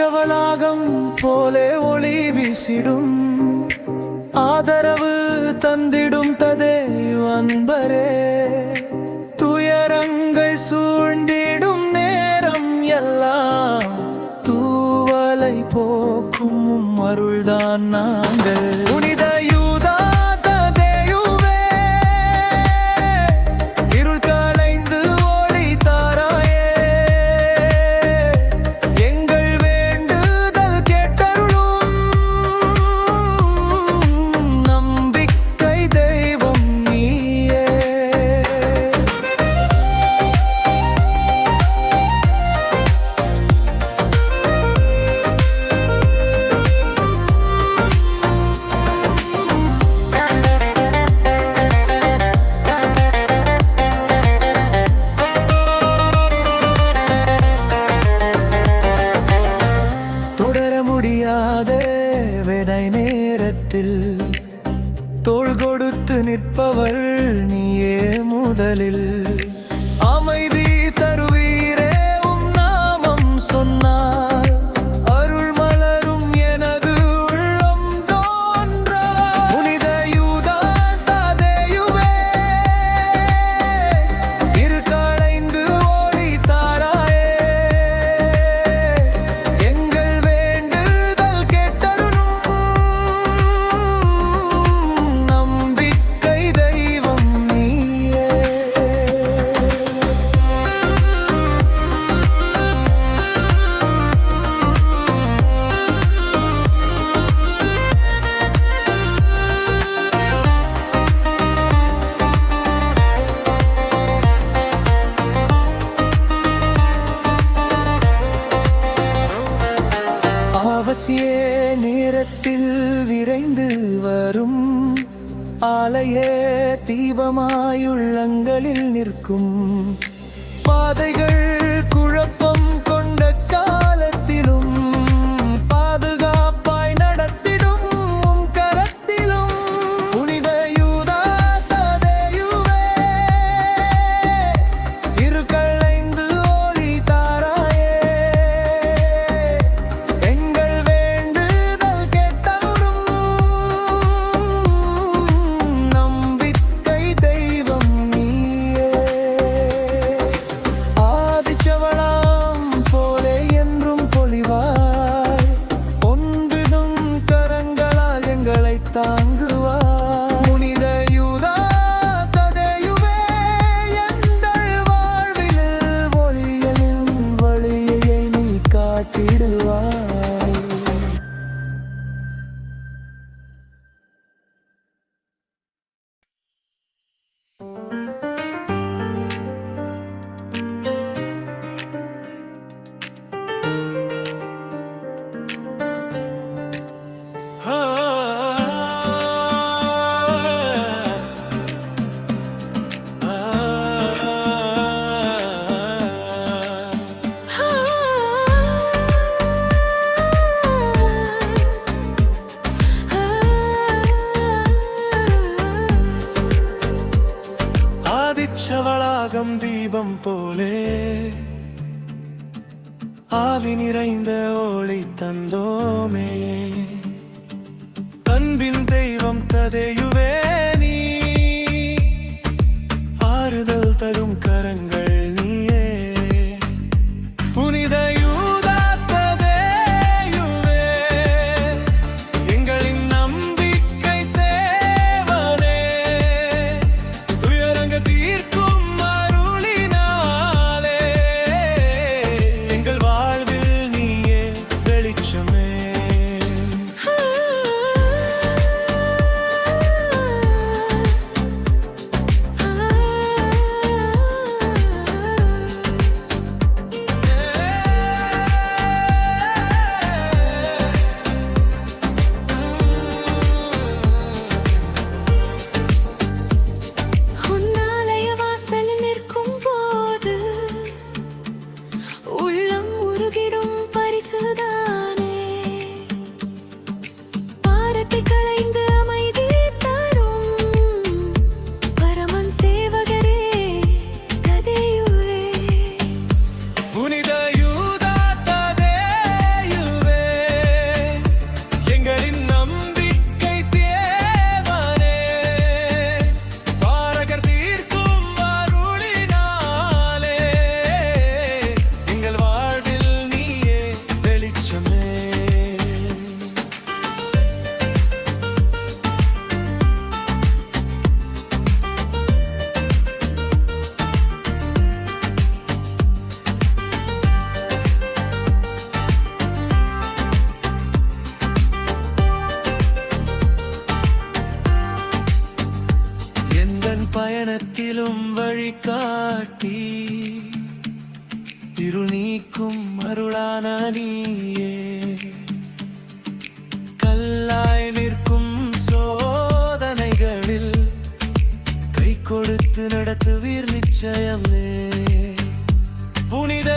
ஆதிச்சவளாகம் போலே ஒளி வீசிடும் ஆதரவு தந்திடும் ததே அன்பரே. துயரங்கள் சூழ்ந்திடும் நேரம் எல்லாம் தூவலை போக்கும் அருள்தான் நாங்கள். புனித யூதா ததேயுவே, இருள் களைந்து ஒளி தாராயே. எங்கள் வேண்டுதல் கேட்டருளும் நம்பிக்கை தெய்வம் நீயே. தொடர முடியாத வினை நேரத்தில் தோள் கொடுத்து நிற்பவள் நீயே முதலில். அமைதி தருவீரே உம் நாமம் சொன்னால் அருள் மலரும் எனது உள்ளம் தோன்ற. புனித யூதா ததேயுவே, இரு களைந்து ஒளி தாராயே. எங்கள் வேண்டுதல் கேட்டருளும் நம்பிக்கை தெய்வம் நீயே. அவசிய நேரத்தில் விரைந்து வரும் ஆலய தீபமாயுள்ளங்களில் நிற்கும். பாதைகள் குழப்பம் கொண்ட காலத்திலும் பாதுகாப்பாய் நடத்திடும் உம் கரத்திலும். புனித யூதா ததேயுவே, இரு களைந்து ஒளி தாராயே. எங்கள் வேண்டுதல் கேட்டருளும் நம்பிக்கை தெய்வம் நீயே. ஆதிச்சவளாம் போலே என்றும் பொலிவாய் ஒன்றிடும் கரங்களால் எங்களை தாங்குவாய். புனித யூதா ததேயுவே, எங்கள் வாழ்வில் ஒளியலின் வழியை நீ காட்டிடுவாய். ஆதிச்சவளாகம் தீபம் போலே ஆவி நிறைந்த ஒளி தந்தோமே. அன்பின் தெய்வம் ததேயுவே, நீ ஆறுதல் தரும் கரங்கள் நீயே. புனித யூதா ததேயுவே, எங்களின் நம்பிக்கை தேவனே. துயரங்க தீர்க்கும் அருளினாலே எங்கள் வாழ்வில் நீயே வெளிச்சமே. பயணத்திலும் வழிகாட்டி இருள் நீக்கும் அருளான நீயே கல்லாய் நிற்கும் சோதனைகளில் கை கொடுத்து நடத்துவீர் நிச்சயமே புனித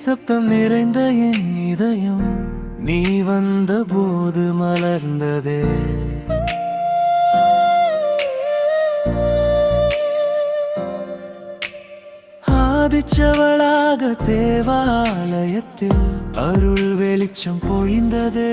நிசப்தம் நிறைந்த என் இதயம் நீ வந்த போது மலர்ந்ததே ஆதிச்சவளாக தேவாலயத்தில் அருள் வெளிச்சம் பொழிந்ததே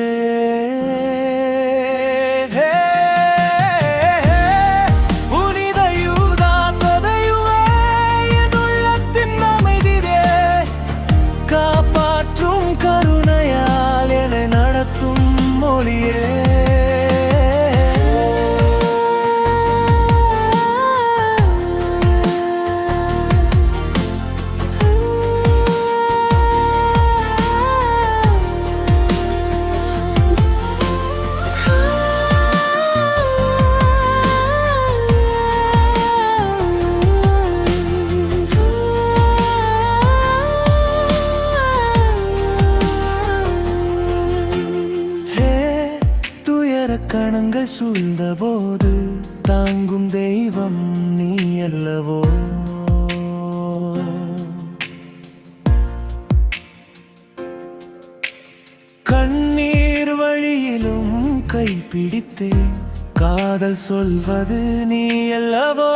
கருணையால் என்னை நடத்தும் மொழியே கணங்கள் சூழ்ந்த போது தாங்கும் தெய்வம் நீ அல்லவோ கண்ணீர் வழியிலும் கைப்பிடித்தே காதல் சொல்வது நீ அல்லவோ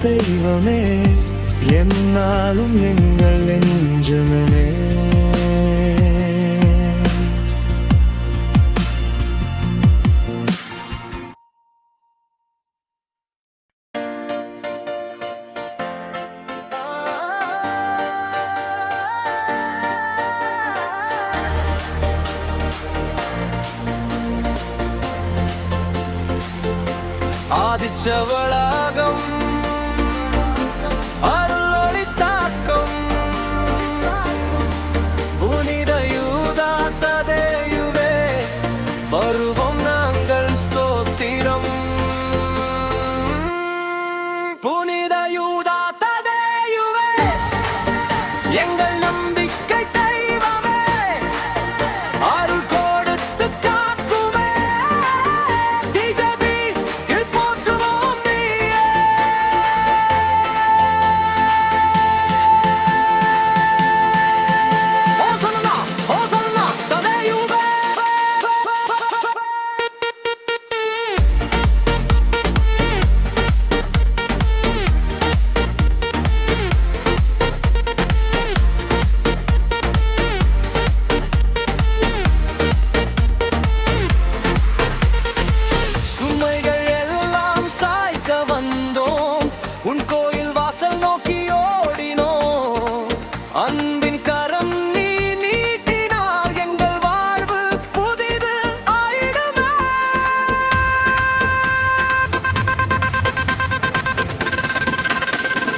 தெய்வமே என்னாலும் எங்கள் நெஞ்சமே ஆதிச்சவளாகம் அருளொளி தாக்கம் புனித யூதா ததேயுவே வருவோம் நாங்கள் ஸ்தோத்திரம். புனித யூதா ததேயுவே எங்கள் நம்பிக்கை தெய்வமே அருள் கொடுத்து காக்குமே டிஜபி போற்றுவோம் நீயே. ஹோசன்னா ஹோசன்னா ததேயுவே. சுமைகள் எல்லாம் சாய்க்க வந்தோம், உன் கோயில் வாசல் நோக்கி ஓடினோம். அன்பின் கரம் நீ நீட்டினார், எங்கள் வாழ்வு புதிது ஆயிடுமே.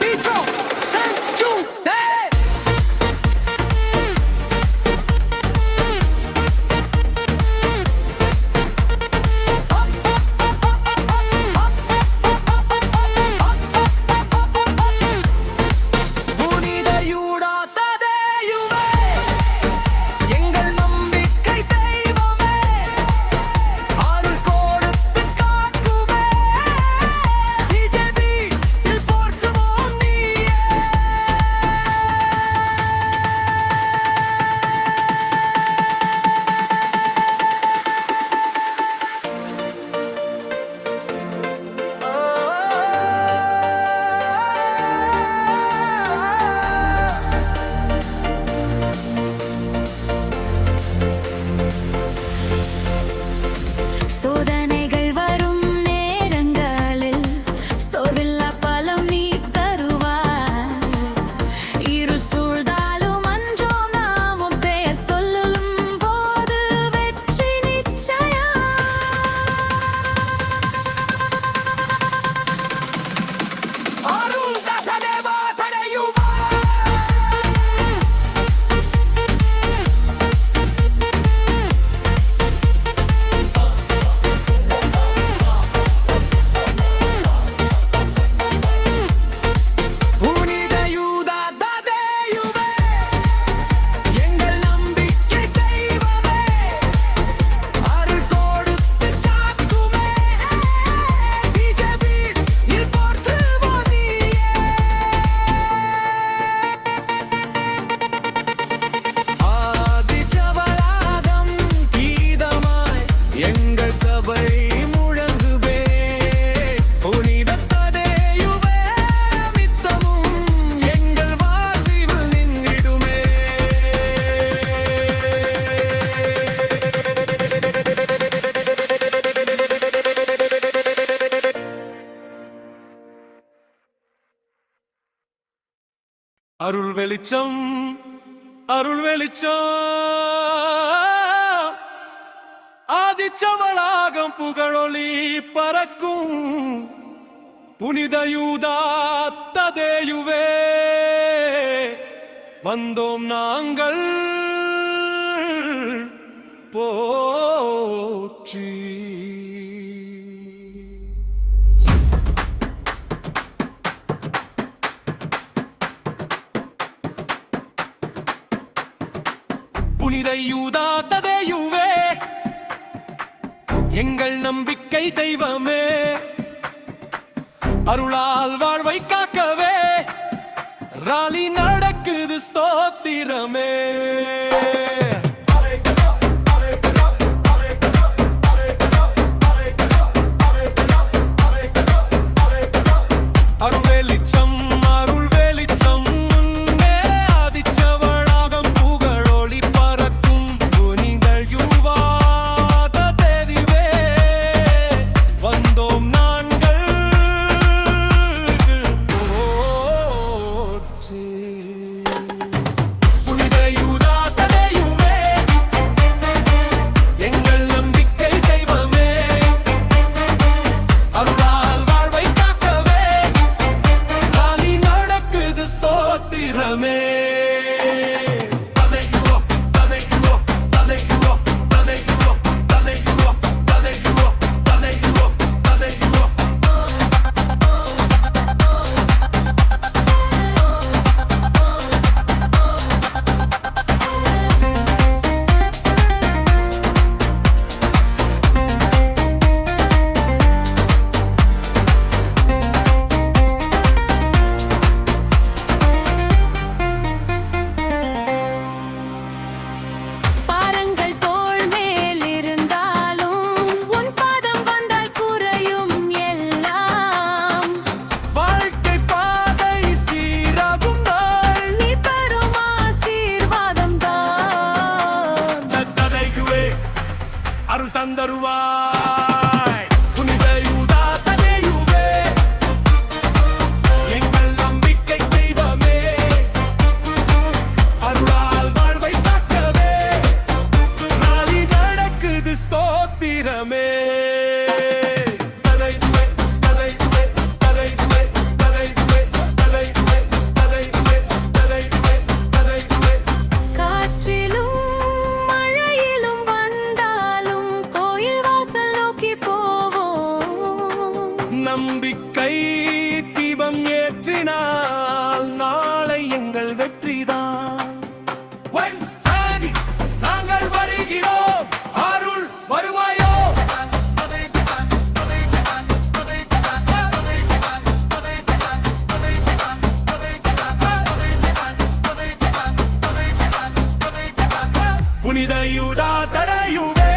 Pietro, San Giude. புனித யூதா ததேயுவே எங்கள் நம்பிக்கை தெய்வமே அருள் கொடுத்து காக்குமே டிஜபி போற்றுவோம் நீயே. சோதனைகள் வரும் நேரங்களில் சோர்வில்லா பலம் நீ தருவாய். இரு சூழ்ந்தாலும் அஞ்சோம் நாமும் பெயர் சொல்லும் போது வெற்றி நிச்சயம். அருள் ததேவா ததேயுவே. புனித யூதா ததேயுவே எங்கள் நம்பிக்கை தெய்வமே அருள் கொடுத்து காக்குமே டிஜபி போற்றுவோம் நீயே. ஆதிச்சவளாகம் கீதமாய் எங்கள் சபை முழங்குவே. புனித ததேயுவே மித்தமும் எங்கள் வாழ்வில் நின்றிடுமே. அருள் வெளிச்சம் அருள் வெளிச்சம் ஆதிச்சவளாகம் புகழொளி பறக்கும் புனித யூதா ததேயுவே வந்தோம் நாங்கள் போற்றி. புனித யூதா ததேயுவே எங்கள் நம்பிக்கை தெய்வமே அருளால் வாழ்வை காக்கவே ராலி நடக்குது ஸ்தோத்திரமே. அருள் வெளிச்சம் அருள் வெளிச்சம் முன்னே ஆதிச்சவளாகம் புகழொளி பறக்கும் புனித யூதா ததேயுவே வந்தோம் நாங்கள் போற்றி. புனித யூதா ததேயுவே நம்பிக்கை தீபம் ஏற்றினால் நாளை எங்கள் வெற்றிதான். சாமி, நாங்கள் வருகிறோம், அருள் வருவாயோ. புனித யூதா தடையுவே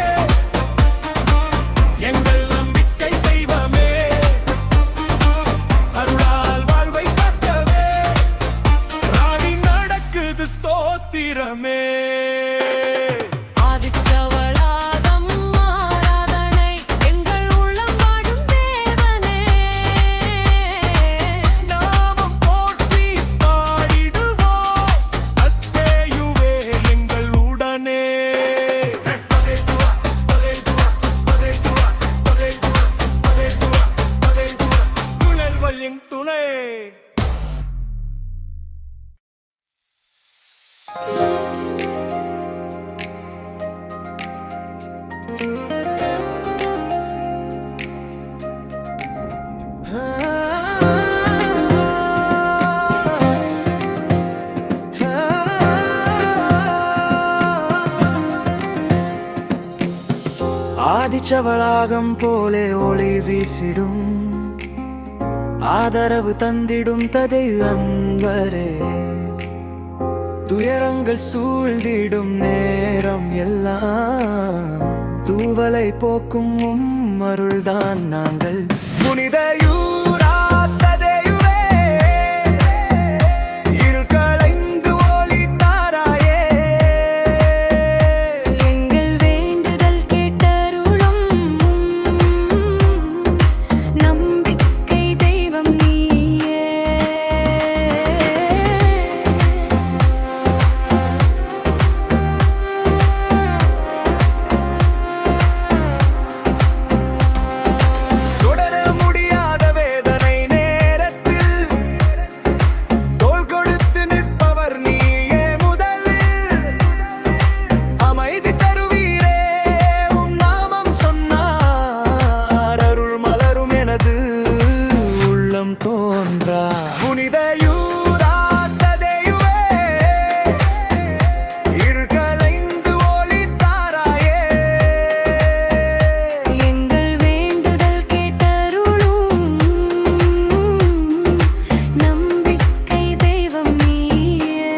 எங்கள் நம்பிக்கை தெய்வமே, அருளால் வாழ்வை காக்கவே ராணி நடக்குது ஸ்தோத்திரமே. ஆதிச்சவளாகம் ஆராதனை எங்கள் உள்ளம் வாழும் தேவனே. நாமம் போற்றி பாடிடுவோம், அத்தேயுவே எங்கள் உடனே. துணர்வல் என் துணை. ஆதிச்சவளாகம் போலே ஒளி வீசிடும், ஆதரவு தந்திடும் ததை அன்பரே. துயரங்கள் சூழ்ந்திடும் நேரம் எல்லாம் தூவலை போக்கும் அருள்தான் நாங்கள். புனித யூரா ததையுவே, இருள் களைந்து ஒளி தாராயே. எங்கள் வேண்டுதல் கேட்டருளும், நம்பிக்கை தெய்வம் நீயே. தொடர முடியாத வேதனை நேரத்தில் தோள் கொடுத்து நிற்பவர் நீயே முதலில். அமைதி தருவீரே உம் நாமம் சொன்னார், அருள் மலரும் எனது உள்ளம் தோன்றா. புனித யூதா ததையுவே, இருள் களைந்து ஒளி தாராயே. எங்கள் வேண்டுதல் கேட்டருளும், நம்பிக்கை தெய்வம் நீயே.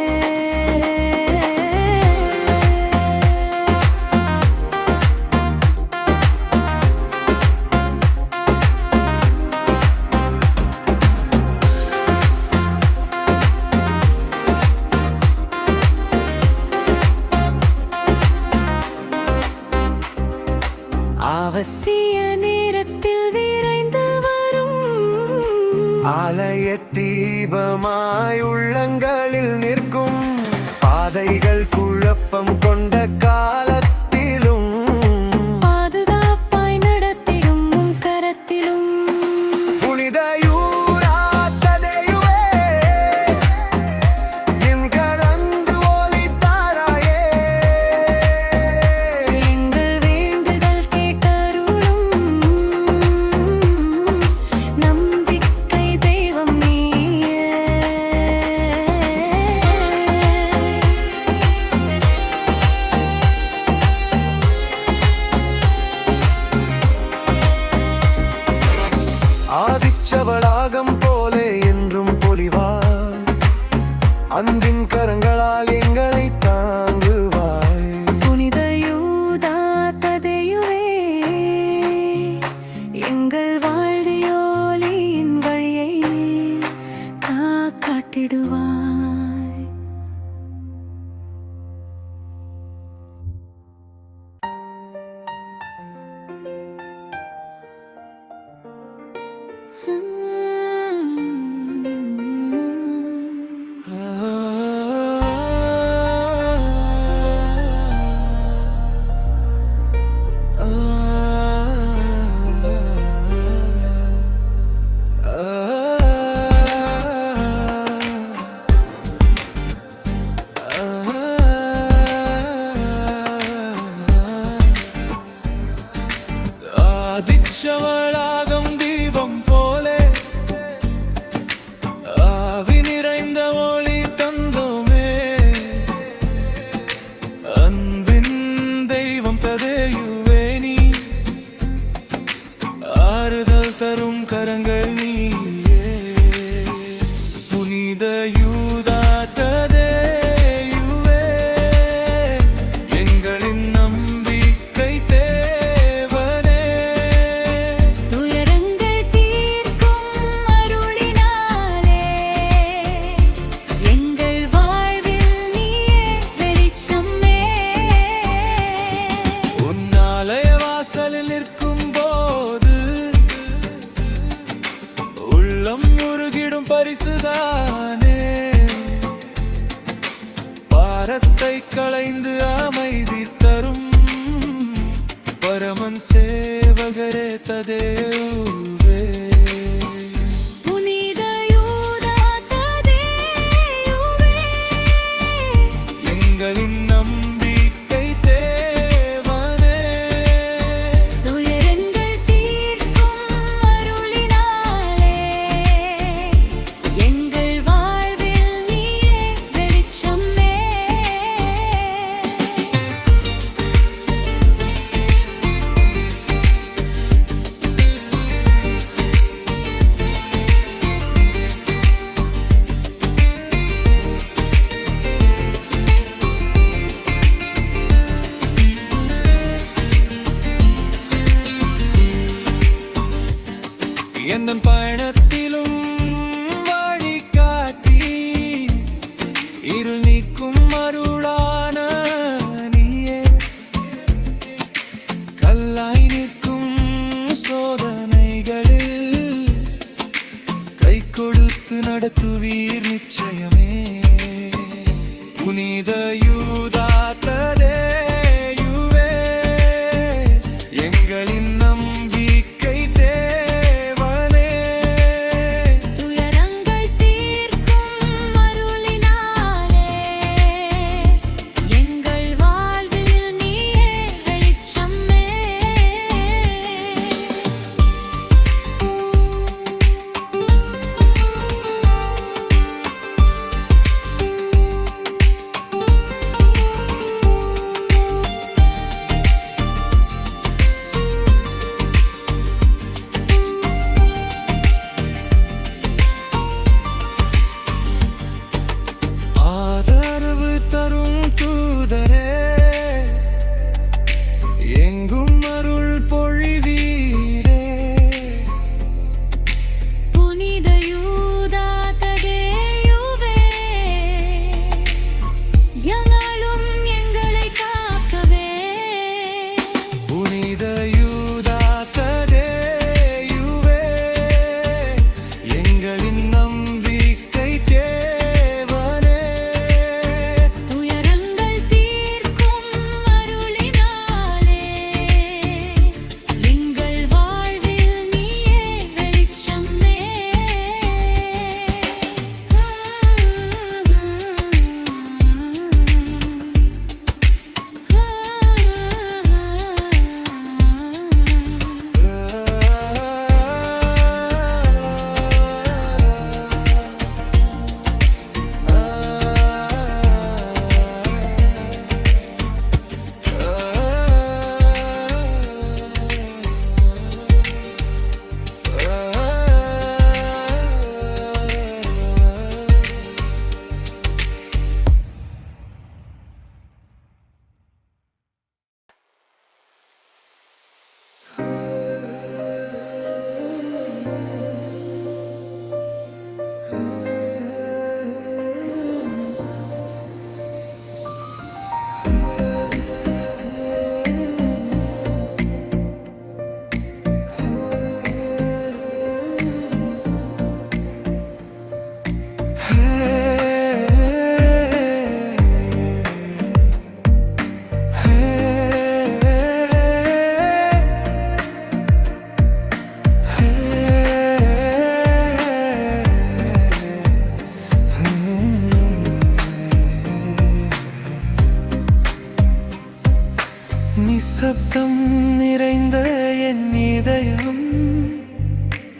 அவசிய நேரத்தில் விரைந்து வரும், ஆலய தீபமாய் உள்ளங்களில் நிற்கும், பாதைகள் குழப்பம் கொண்ட காலத்திலும் பாதுகாப்பாய் நடத்திடும் உம் கரத்திலும். புனித யூரா ததையுவே, என் கரந்து ஒளி தாராயே. எங்கள் வேண்டுதல் கேட்டருளும், நம்பிக்கை தெய்வம் நீயே. ஆதிச்சவளாகம் போலே என்றும் பொலிவாய், அன்பின் கரங்களால் எங்களை தாங்குவாய். புனித யூதா ததையுவே, எங்கள் வாழ்வியோலியின் வழியை காட்டிடுவாய். உள்ளம் உருகிடும் பரிசுதானே. பாரத்தை களைந்து அமைதி தரும் பரமன் சேவகரே ததேயுவே. புனித யூதா ததேயுவே, எங்களின் நம்பிக்கை தேவனே. துயரங்கள் தீர்க்கும் அருளினாலே எங்கள் வாழ்வில் நீயே வெளிச்சமே. எந்தன் பயணத்திலும் வழிகாட்டி இருள் நீக்கும் அருளான நீயே. கல்லாய் நிற்கும் சோதனைகளில் கை கொடுத்து நடத்துவீர் நிச்சயமே. புனித யூதா ததேயுவே, எங்களின் நம்பிக்கை தேவனே. துயரங்கள் தீர்க்கும் அருளினாலே எங்கள் வாழ்வில் நீயே வெளிச்சமே. ஆதரவு தரும் தூதரே, எங்கும் அருள் பொழிவீரே. புனித யூதா ததேயுவே, எங்களும் எங்களை காக்கவே. புனித யூதா ததேயுவே, எங்களின் நம்பிக்கை தேவனே. துயரங்கள் தீர்க்கும் அருளினாலே எங்கள் வாழ்வில் நீயே வெளிச்சமே. நிசப்தம் நிறைந்த என் இதயம்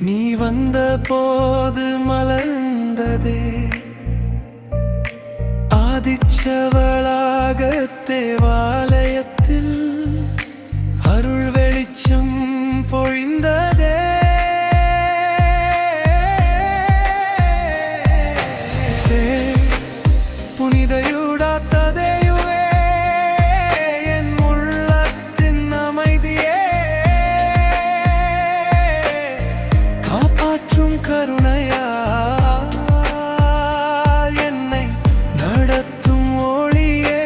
நீ வந்த போது மலர்ந்ததே. ஆதிச்சவளாக தேவாலயத்தில் அருள் வெளிச்சம் பொழிந்ததே. புனித யூதா ததேயுவே, என் உள்ளத்தின் அமைதியே. காப்பாற்றும் கருணையால் என்னை நடத்தும் ஒளியே.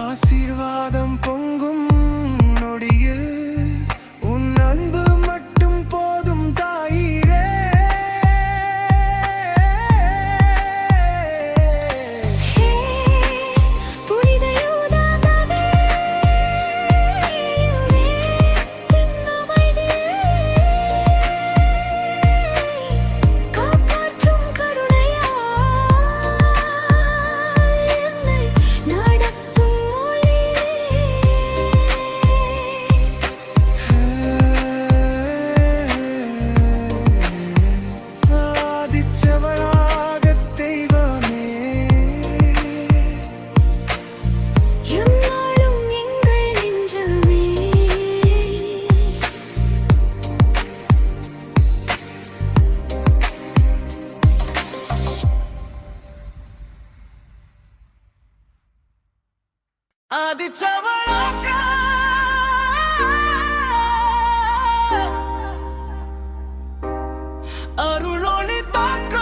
ஆசீர்வாதம் பொங்கும் நொடியில் உன் அன்பு மட்டும் போதும் தாயிரே. புனித யூதாவே, காப்பாற்றும் கருணையால் என்னை நடத்தும் ஆதிச்சவளாகத் தெய்வமே, எந்நாளும் எங்கள் நெஞ்சமே. ஆதிச்சவளாக அருளொளி தாக்க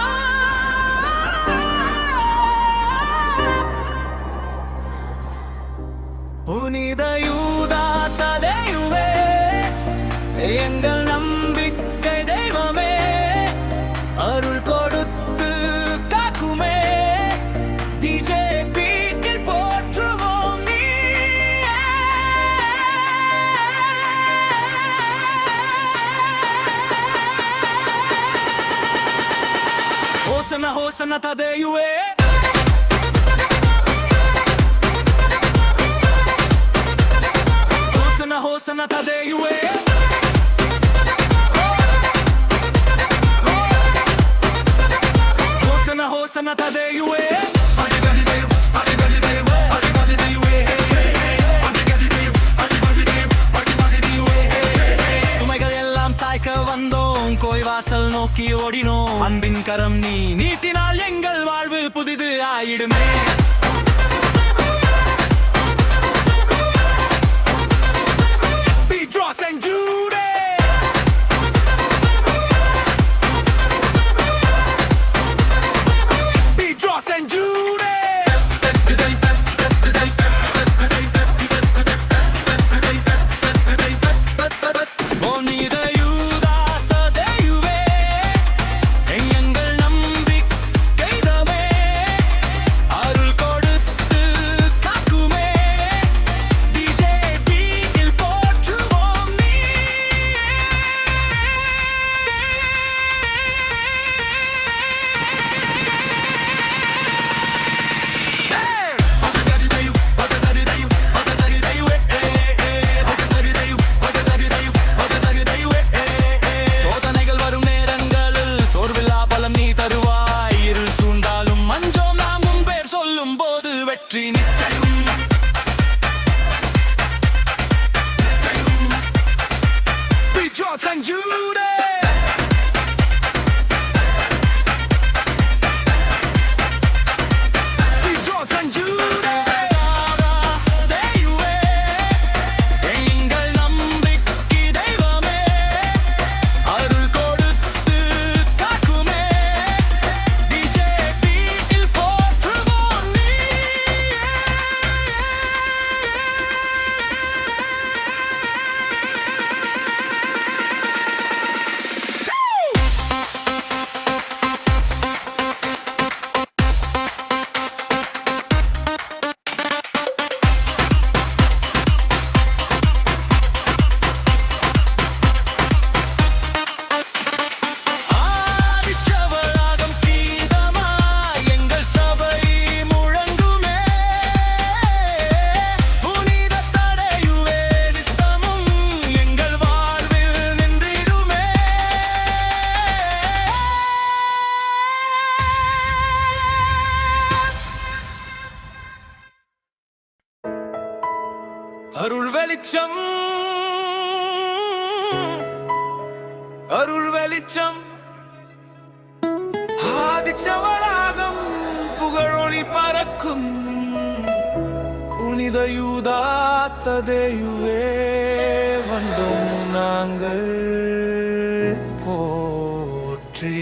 புனித யூதா ததையுவே, எங்கள் நம்பிக்கை தெய்வமே, அருள் கொடுத்து காக்குமே, டிஜேபியில் போற்றுவோம் நீயே. ஹோசனா ஹோசனா ததையுவே, ஹோசனா ஹோசனா ததையுவே, ஹோசனா ஹோசனா ததையுவே. சுமைகள் எல்லாம் சாய்க்க வந்தோம், கோய்வாசல் நோக்கி ஓடினோம். அன்பின் கரம் நீ நீட்டினால் எங்கள் வாழ்வு புதிது ஆயிடுமே. Beatrox and Jude, Beatrox and Jude. புனித யூதா ததையுவே, எங்கள் நம்பிக்கை தெய்வமே, அருள் கொடுத்து காக்குமே, டிஜேபியில் போற்றுவோம் நீயே. சோதனைகள் வரும் நேரங்களில் சோர்வில்லா பலம் நீ தருவாய். இருள் சூழ்ந்தாலும் மஞ்சோம் நாம் உன் பேர் சொல்லும் போது வெற்றி நிச்சயம். Beatrox and Jude, Beatrox and Jude. தெய்வமே, எங்கள் நம்பிக்கை தெய்வமே, அருள் கொடுத்து காக்குமே, டிஜேபியில் போற்றுவோம் நீயே. ஆதிச்சவளாகம் கீதமாய் எங்கள் சபை முழங்குமே, புனித தடையுவே நித்தமும் எங்கள் வாழ்வில் நின்றிடுமே. அருள் வெளிச்சம், அருள் வெளிச்சம், ஆதிச்சவளாகம் புகழொளி பறக்கும், புனித யூதா ததையுவே, வந்தோம் நாங்கள் போற்றி.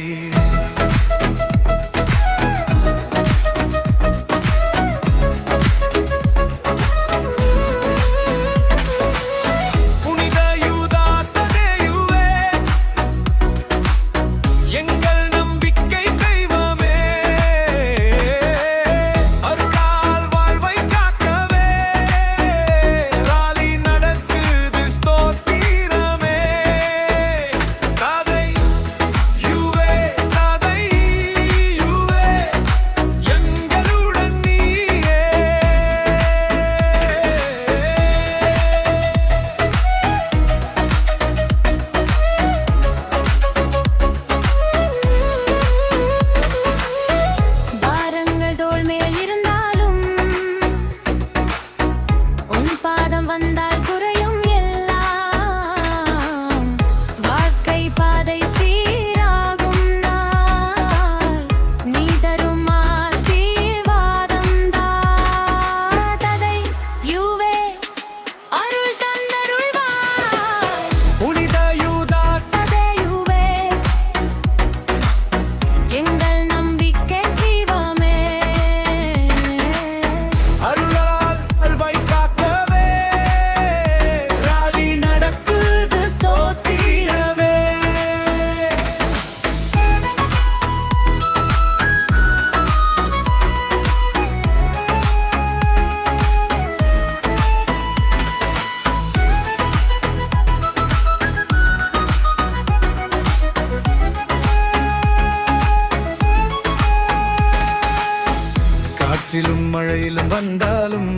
காற்றிலும் மழையிலும் வந்தாலும்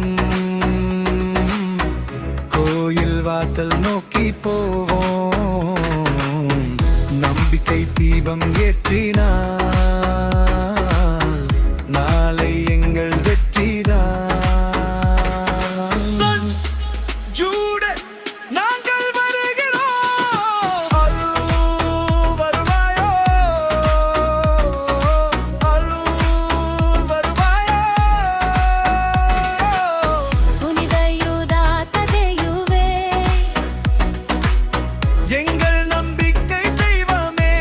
கோயில் வாசல் நோக்கி போவோம். நம்பிக்கை தீபம் ஏற்றினார் நாளை எங்கள் வெற்றிதான். ஜூடு நாங்கள் வருகிறோம். அருள் வருவாயோ, அருள் வருவாயோ. புனித யூதா ததேயுவே, எங்கள் நம்பிக்கை தெய்வமே,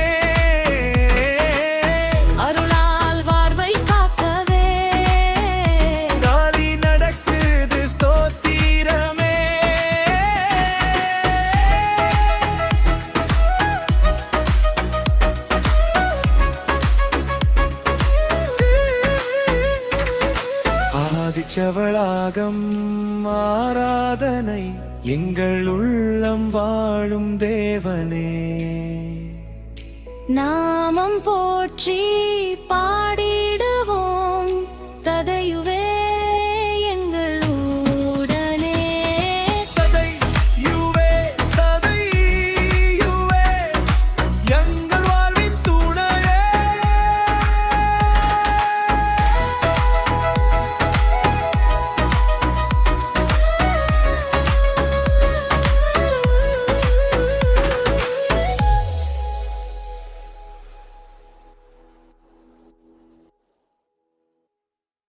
அருளால் வாழ்வை காக்கவே. காலி நடக்குது ஸ்தோத்திரமே. ஆதிச்சவளாகம் ஆராதனை எங்கள் உள்ளம் வாழும் தேவனே. நாமம் போற்றி பாடிடுவோம் ததையுவே.